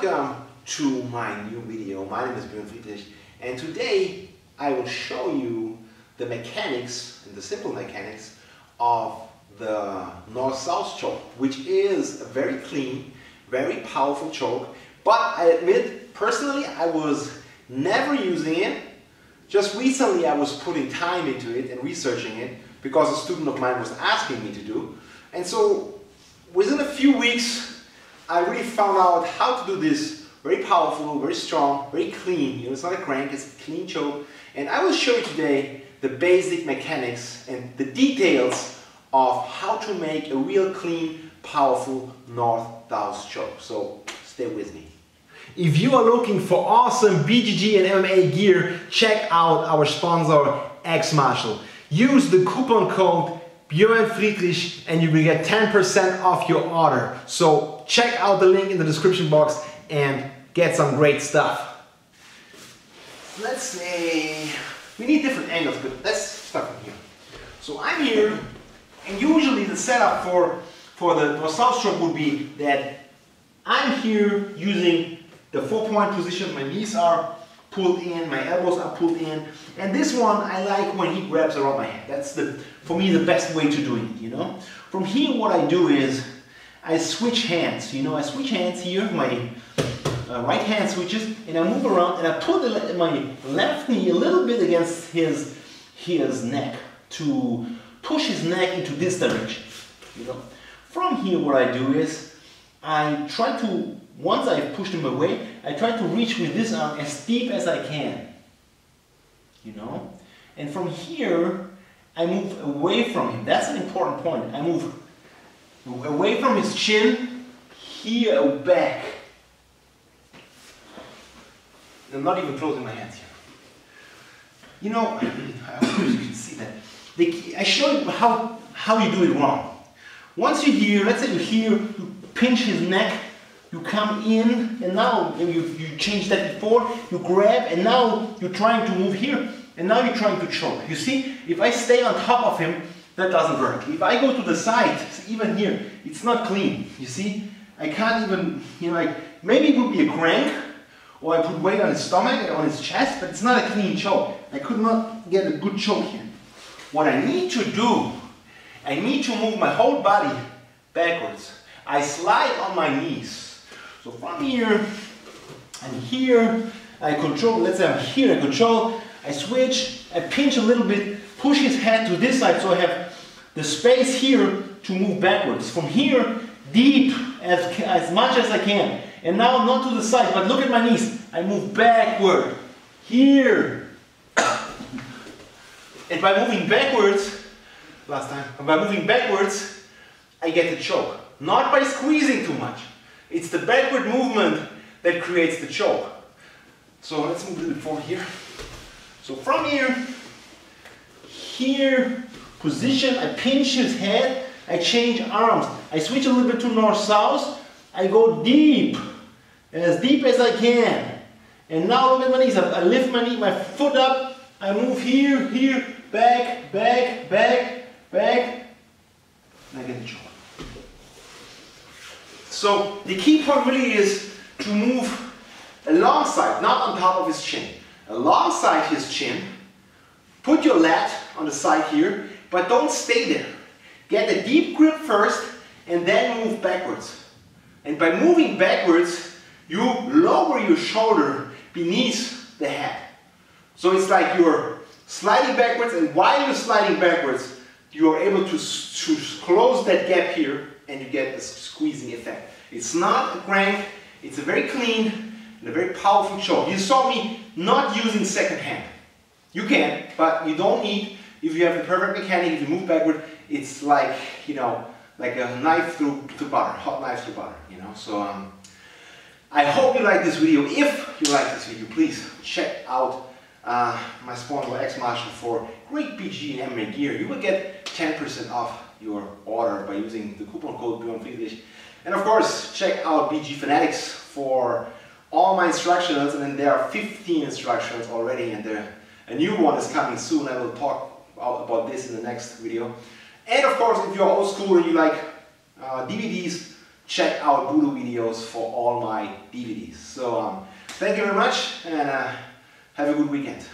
Welcome to my new video. My name is Björn Friedrich, and today I will show you the mechanics, and the simple mechanics of the north-south choke, which is a very clean, very powerful choke. But I admit, personally, I was never using it. Just recently I was putting time into it and researching it because a student of mine was asking me to do. And so within a few weeks I really found out how to do this very powerful, very strong, very clean. You know, it's not a crank, it's a clean choke. And I will show you today the basic mechanics and the details of how to make a real clean, powerful north-south choke. So stay with me. If you are looking for awesome BJJ and MMA gear, check out our sponsor X Martial. Use the coupon code Björn Friedrich and you will get 10% off your order. So check out the link in the description box and get some great stuff. Let's say we need different angles, but let's start from here. So I'm here, and usually the setup for the north-south stroke would be that I'm here using the 4-point position. My knees are pulled in, my elbows are pulled in, and this one I like when he grabs around my head. That's for me the best way to do it, you know. From here what I do is I switch hands, you know. I switch hands here, my right hand switches, and I move around and I put my left knee a little bit against his neck to push his neck into this direction, you know. From here what I do is I try to, once I've pushed him away, I try to reach with this arm as deep as I can, you know. And from here I move away from him. That's an important point. I move away from his chin, here back. I'm not even closing my hands here. You know, I hope you can see that. I show you how you do it wrong. Once you're here, let's say you're here, you pinch his neck, you come in, and now you changed that before, you grab, and now you're trying to move here, and now you're trying to choke. You see, if I stay on top of him, that doesn't work. If I go to the side, even here, it's not clean. You see, I can't even, you know, like, maybe it would be a crank, or I put weight on his stomach and on his chest, but it's not a clean choke. I could not get a good choke here. What I need to do, I need to move my whole body backwards. I slide on my knees. So from here and here, I control, let's say I'm here, I control, I switch, I pinch a little bit, push his head to this side so I have the space here to move backwards. From here, deep as much as I can. And now not to the side, but look at my knees. I move backward, here. And by moving backwards, by moving backwards, I get the choke. Not by squeezing too much. It's the backward movement that creates the choke. So let's move a little bit forward here. So from here, here, position, I pinch his head, I change arms. I switch a little bit to north-south, I go deep as I can. And now look at my knees, I lift my knee, my foot up, I move here, here, back, back, back, back, and I get the choke. So the key point really is to move alongside, not on top of his chin. Alongside his chin, put your lat on the side here, but don't stay there. Get a deep grip first and then move backwards. And by moving backwards, you lower your shoulder beneath the head. So it's like you're sliding backwards, and while you're sliding backwards, you are able to close that gap here and you get a squeezing effect. It's not a crank, it's a very clean and a very powerful choke. You saw me not using second hand. You can, but you don't need, if you have the perfect mechanic, if you move backward, it's like, you know, like a knife through butter, hot knife through butter, you know. So I hope you like this video. If you like this video, please check out my sponsor X Martial for great BJJ and MMA gear. You will get 10% off your order by using the coupon code Björn Friedrich. And of course, check out BJJ Fanatics for all my instructionals, and then there are 15 instructionals already, and a new one is coming soon. I will talk about this in the next video. And of course, if you're old school and you like DVDs, check out Budo videos for all my DVDs. So thank you very much, and have a good weekend.